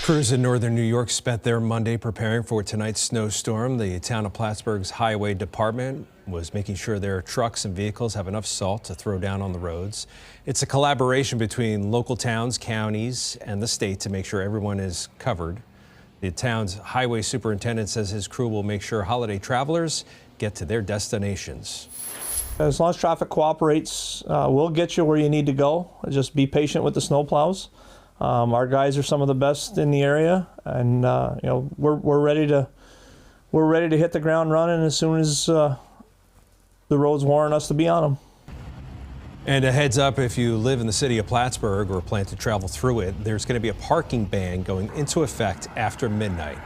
Crews in northern New York spent their Monday preparing for tonight's snowstorm. The town of Plattsburgh's highway department was making sure their trucks and vehicles have enough salt to throw down on the roads. It's a collaboration between local towns, counties, and the state to make sure everyone is covered. The town's highway superintendent says his crew will make sure holiday travelers get to their destinations. As long as traffic cooperates, we'll get you where you need to go. Just be patient with the snowplows. Our guys are some of the best in the area, and we're ready to hit the ground running as soon as the roads warrant us to be on them. And a heads up, if you live in the city of Plattsburgh or plan to travel through it, there's going to be a parking ban going into effect after midnight.